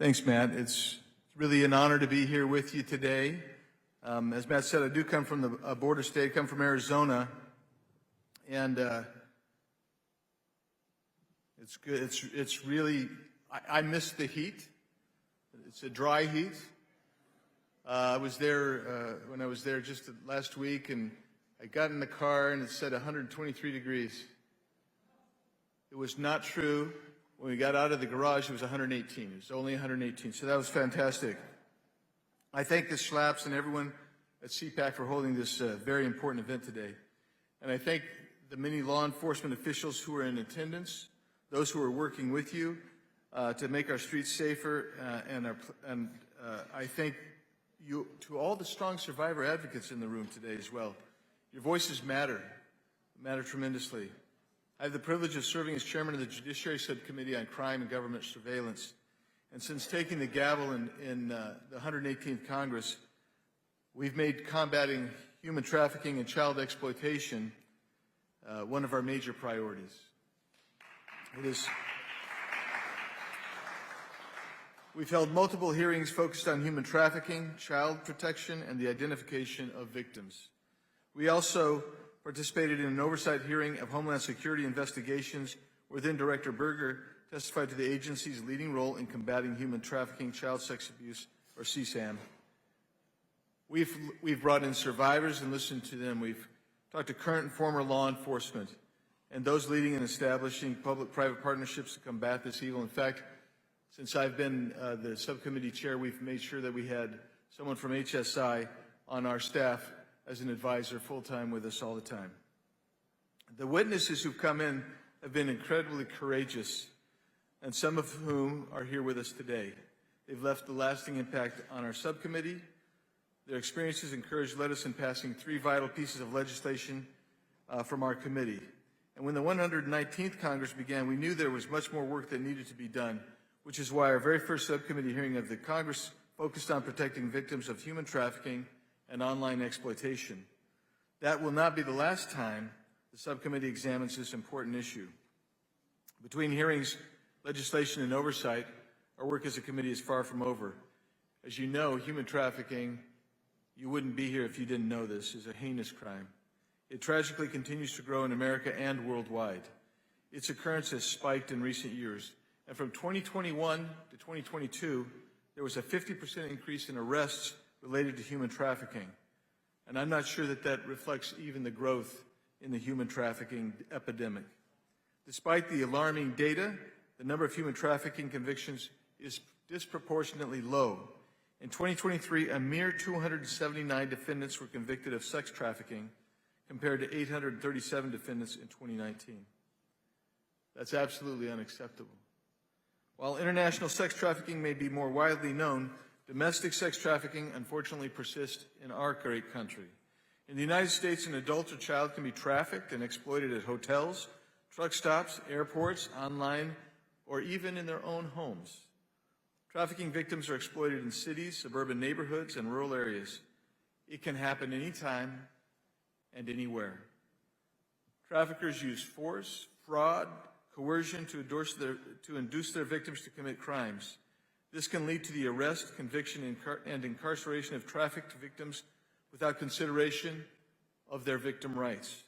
Thanks, Matt. It's really an honor to be here with you today. As Matt said, I do come from the border state, come from Arizona, and it's good. It's really, I miss the heat. It's a dry heat. I was there when I was there just last week, and I got in the car and it said 123 degrees. It was not true. When we got out of the garage, it was 118. It was only 118, so that was fantastic. I thank the Schlaps and everyone at CPAC for holding this very important event today. And I thank the many law enforcement officials who are in attendance, those who are working with you to make our streets safer, and I thank you to all the strong survivor advocates in the room today as well. Your voices matter tremendously. I have the privilege of serving as chairman of the Judiciary Subcommittee on Crime and Government Surveillance. And since taking the gavel in the 118th Congress, we've made combating human trafficking and child exploitation one of our major priorities. We've held multiple hearings focused on human trafficking, child protection, and the identification of victims. We also participated in an oversight hearing of Homeland Security investigations where then Director Berger testified to the agency's leading role in combating human trafficking, child sex abuse, or CSAM. We've brought in survivors and listened to them. We've talked to current and former law enforcement and those leading and establishing public-private partnerships to combat this evil. In fact, since I've been the subcommittee chair, we've made sure that we had someone from HSI on our staff as an advisor full-time with us all the time. The witnesses who've come in have been incredibly courageous, and some of whom are here with us today. They've left a lasting impact on our subcommittee. Their experiences led us in passing 3 vital pieces of legislation from our committee. And when the 119th Congress began, we knew there was much more work that needed to be done, which is why our very first subcommittee hearing of the Congress focused on protecting victims of human trafficking and online exploitation. That will not be the last time the subcommittee examines this important issue. Between hearings, legislation, and oversight, our work as a committee is far from over. As you know, human trafficking, you wouldn't be here if you didn't know this, is a heinous crime. It tragically continues to grow in America and worldwide. Its occurrence has spiked in recent years, and from 2021 to 2022, there was a 50% increase in arrests related to human trafficking. And I'm not sure that that reflects even the growth in the human trafficking epidemic. Despite the alarming data, the number of human trafficking convictions is disproportionately low. In 2023, a mere 279 defendants were convicted of sex trafficking compared to 837 defendants in 2019. That's absolutely unacceptable. While international sex trafficking may be more widely known, domestic sex trafficking unfortunately persists in our great country. In the United States, an adult or child can be trafficked and exploited at hotels, truck stops, airports, online, or even in their own homes. Trafficking victims are exploited in cities, suburban neighborhoods, and rural areas. It can happen anytime and anywhere. Traffickers use force, fraud, coercion to induce their victims to commit crimes. This can lead to the arrest, conviction, and incarceration of trafficked victims without consideration of their victim rights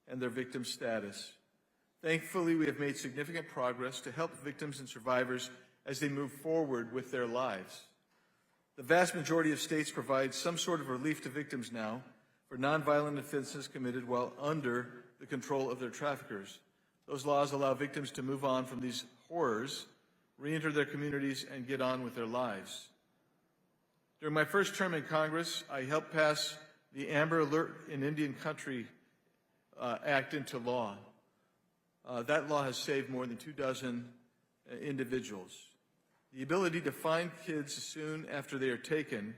and their victim status. Thankfully, we have made significant progress to help victims and survivors as they move forward with their lives. The vast majority of states provide some sort of relief to victims now for nonviolent offenses committed while under the control of their traffickers. Those laws allow victims to move on from these horrors, re-enter their communities, and get on with their lives. During my first term in Congress, I helped pass the Amber Alert in Indian Country Act into law. That law has saved more than 24 individuals. The ability to find kids soon after they are taken,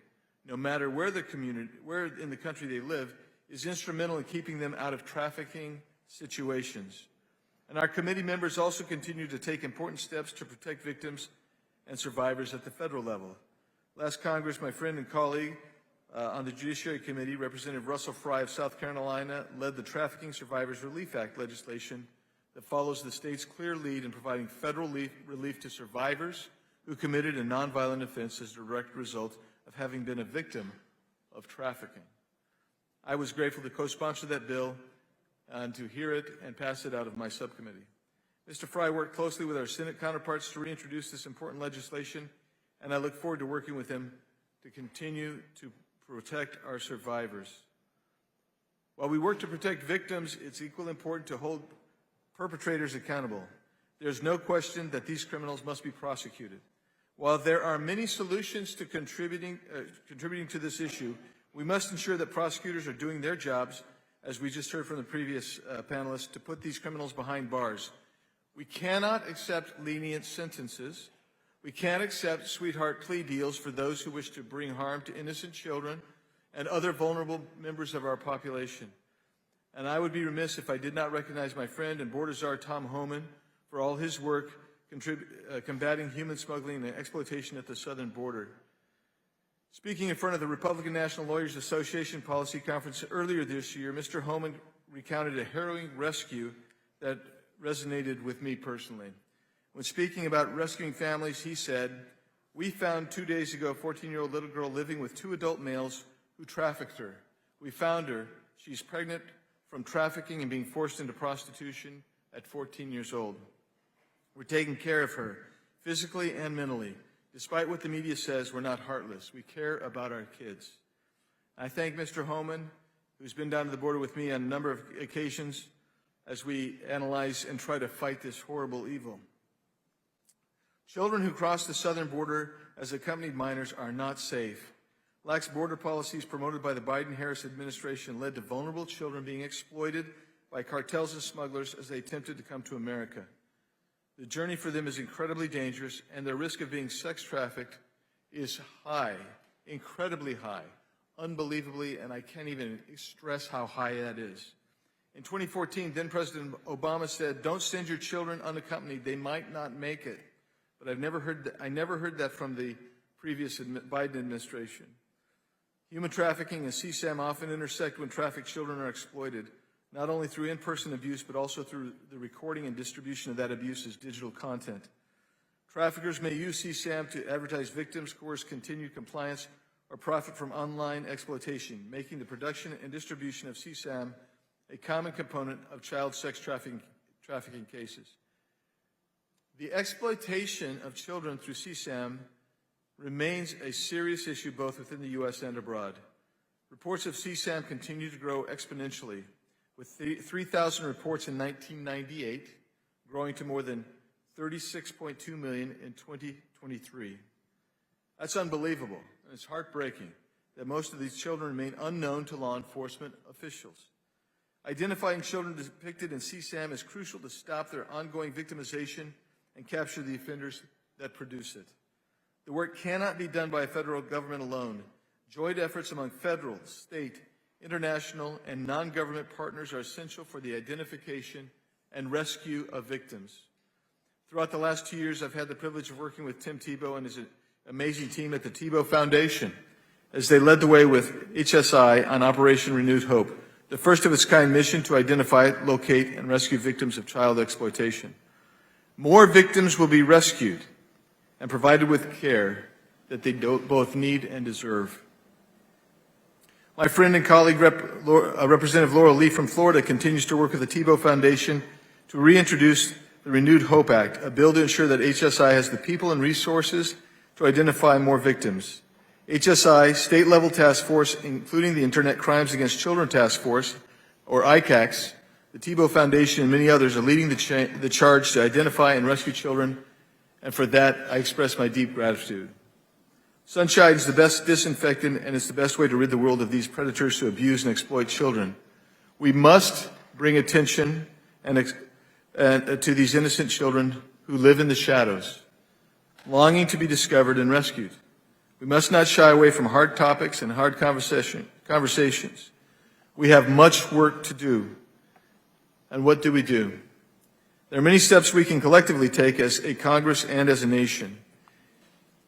no matter where in the country they live, is instrumental in keeping them out of trafficking situations. And our committee members also continue to take important steps to protect victims and survivors at the federal level. Last Congress, my friend and colleague on the Judiciary Committee, Representative Russell Fry of South Carolina, led the Trafficking Survivors Relief Act legislation that follows the state's clear lead in providing federal relief to survivors who committed a nonviolent offense as a direct result of having been a victim of trafficking. I was grateful to co-sponsor that bill and to hear it and pass it out of my subcommittee. Mr. Fry worked closely with our Senate counterparts to reintroduce this important legislation, and I look forward to working with him to continue to protect our survivors. While we work to protect victims, it's equally important to hold perpetrators accountable. There's no question that these criminals must be prosecuted. While there are many solutions to contributing to this issue, we must ensure that prosecutors are doing their jobs, as we just heard from the previous panelists, to put these criminals behind bars. We cannot accept lenient sentences. We can't accept sweetheart plea deals for those who wish to bring harm to innocent children and other vulnerable members of our population. And I would be remiss if I did not recognize my friend and border czar Tom Homan for all his work combating human smuggling and exploitation at the southern border. Speaking in front of the Republican National Lawyers Association Policy Conference earlier this year, Mr. Homan recounted a harrowing rescue that resonated with me personally. When speaking about rescuing families, he said, "We found 2 days ago a 14-year-old little girl living with 2 adult males who trafficked her. We found her. She's pregnant from trafficking and being forced into prostitution at 14 years old. We're taking care of her, physically and mentally. Despite what the media says, we're not heartless. We care about our kids." I thank Mr. Homan, who's been down to the border with me on a number of occasions as we analyze and try to fight this horrible evil. Children who cross the southern border as accompanied minors are not safe. Lax border policies promoted by the Biden-Harris administration led to vulnerable children being exploited by cartels and smugglers as they attempted to come to America. The journey for them is incredibly dangerous, and their risk of being sex trafficked is high, incredibly high, unbelievably, and I can't even stress how high that is. In 2014, then President Obama said, "Don't send your children unaccompanied. They might not make it." But I never heard that from the previous Biden administration. Human trafficking and CSAM often intersect when trafficked children are exploited, not only through in-person abuse, but also through the recording and distribution of that abuse as digital content. Traffickers may use CSAM to advertise victims, coerce continued compliance, or profit from online exploitation, making the production and distribution of CSAM a common component of child sex trafficking cases. The exploitation of children through CSAM remains a serious issue both within the U.S. and abroad. Reports of CSAM continue to grow exponentially, with 3,000 reports in 1998, growing to more than 36.2 million in 2023. That's unbelievable, and it's heartbreaking that most of these children remain unknown to law enforcement officials. Identifying children depicted in CSAM is crucial to stop their ongoing victimization and capture the offenders that produce it. The work cannot be done by a federal government alone. Joint efforts among federal, state, international, and non-government partners are essential for the identification and rescue of victims. Throughout the last 2 years, I've had the privilege of working with Tim Tebow and his amazing team at the Tebow Foundation as they led the way with HSI on Operation Renewed Hope, the first of its kind mission to identify, locate, and rescue victims of child exploitation. More victims will be rescued and provided with care that they both need and deserve. My friend and colleague, Representative Laura Lee from Florida, continues to work with the Tebow Foundation to reintroduce the Renewed Hope Act, a bill to ensure that HSI has the people and resources to identify more victims. HSI, state-level task force, including the Internet Crimes Against Children Task Force, or ICACs, the Tebow Foundation, and many others are leading the charge to identify and rescue children, and for that, I express my deep gratitude. Sunshine is the best disinfectant, and it's the best way to rid the world of these predators who abuse and exploit children. We must bring attention to these innocent children who live in the shadows, longing to be discovered and rescued. We must not shy away from hard topics and hard conversations. We have much work to do. And what do we do? There are many steps we can collectively take as a Congress and as a nation.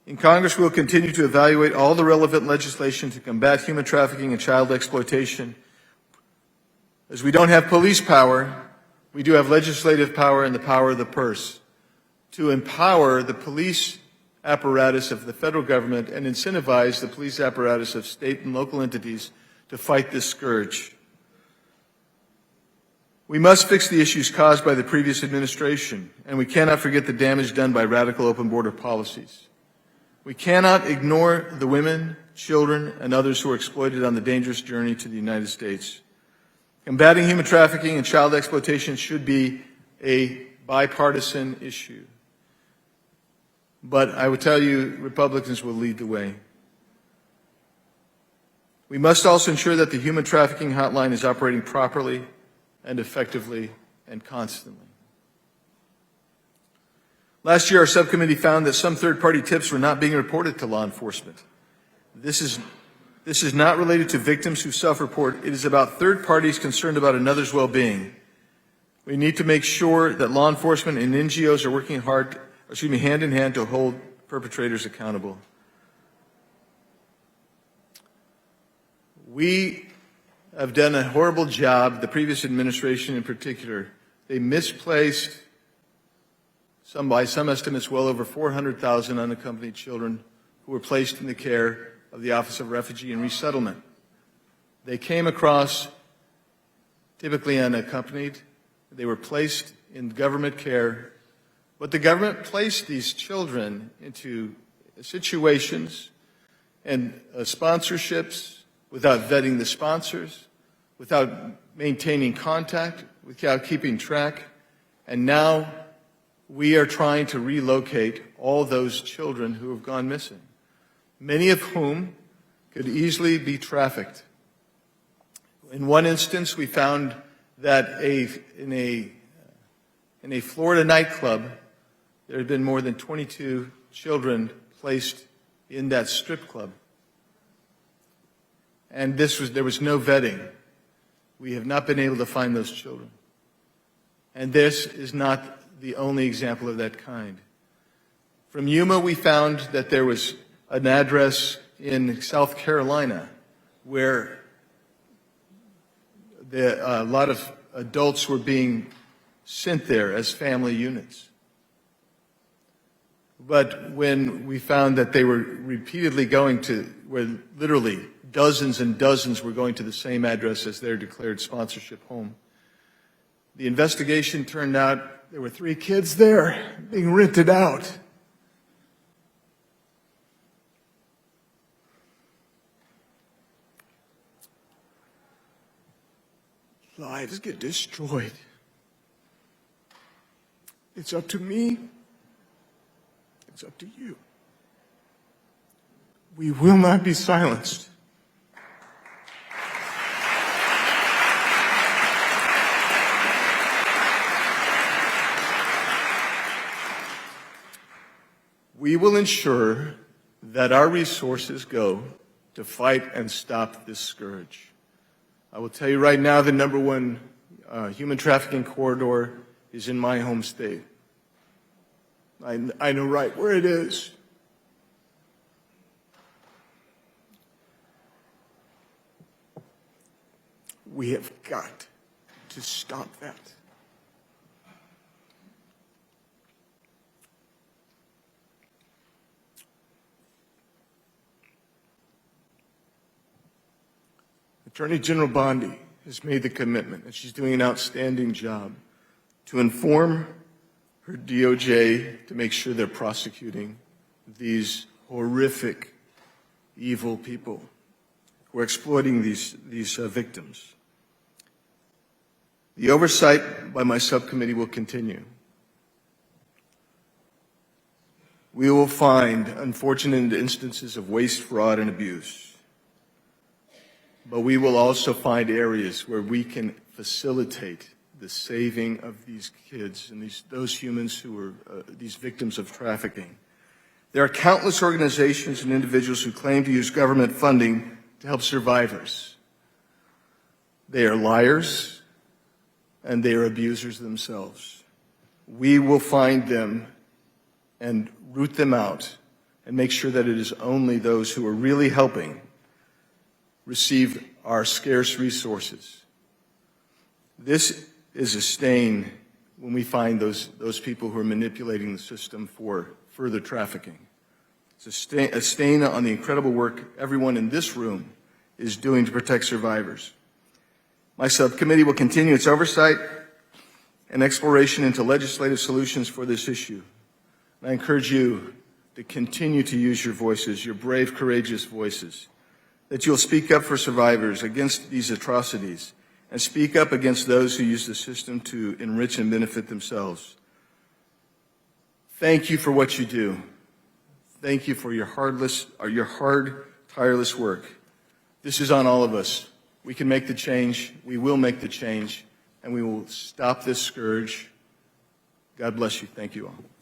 In Congress, we will continue to evaluate all the relevant legislation to combat human trafficking and child exploitation. As we don't have police power, we do have legislative power and the power of the purse to empower the police apparatus of the federal government and incentivize the police apparatus of state and local entities to fight this scourge. We must fix the issues caused by the previous administration, and we cannot forget the damage done by radical open border policies. We cannot ignore the women, children, and others who are exploited on the dangerous journey to the United States. Combating human trafficking and child exploitation should be a bipartisan issue. But I would tell you, Republicans will lead the way. We must also ensure that the human trafficking hotline is operating properly and effectively and constantly. Last year, our subcommittee found that some third-party tips were not being reported to law enforcement. This is not related to victims who self-report. It is about third parties concerned about another's well-being. We need to make sure that law enforcement and NGOs are working hand in hand to hold perpetrators accountable. We have done a horrible job, the previous administration in particular. They misplaced, by some estimates, well over 400,000 unaccompanied children who were placed in the care of the Office of Refugee and Resettlement. They came across typically unaccompanied. They were placed in government care, but the government placed these children into situations and sponsorships without vetting the sponsors, without maintaining contact, without keeping track, and now we are trying to relocate all those children who have gone missing, many of whom could easily be trafficked. In one instance, we found that in a Florida nightclub, there had been more than 22 children placed in that strip club. And there was no vetting. We have not been able to find those children. And this is not the only example of that kind. From Yuma, we found that there was an address in South Carolina where a lot of adults were being sent there as family units. But when we found that they were repeatedly going to, where literally dozens and dozens were going to the same address as their declared sponsorship home, the investigation turned out there were 3 kids there being rented out. Lives get destroyed. It's up to me. It's up to you. We will not be silenced. We will ensure that our resources go to fight and stop this scourge. I will tell you right now, the #1 human trafficking corridor is in my home state. I know right where it is. We have got to stop that. Attorney General Bondi has made the commitment, and she's doing an outstanding job, to inform her DOJ to make sure they're prosecuting these horrific, evil people who are exploiting these victims. The oversight by my subcommittee will continue. We will find unfortunate instances of waste, fraud, and abuse. But we will also find areas where we can facilitate the saving of these kids and those humans who are these victims of trafficking. There are countless organizations and individuals who claim to use government funding to help survivors. They are liars and they are abusers themselves. We will find them and root them out and make sure that it is only those who are really helping receive our scarce resources. This is a stain when we find those people who are manipulating the system for further trafficking. It's a stain on the incredible work everyone in this room is doing to protect survivors. My subcommittee will continue its oversight and exploration into legislative solutions for this issue. And I encourage you to continue to use your voices, your brave, courageous voices, that you'll speak up for survivors against these atrocities and speak up against those who use the system to enrich and benefit themselves. Thank you for what you do. Thank you for your hard, tireless work. This is on all of us. We can make the change, we will make the change, and we will stop this scourge. God bless you. Thank you all.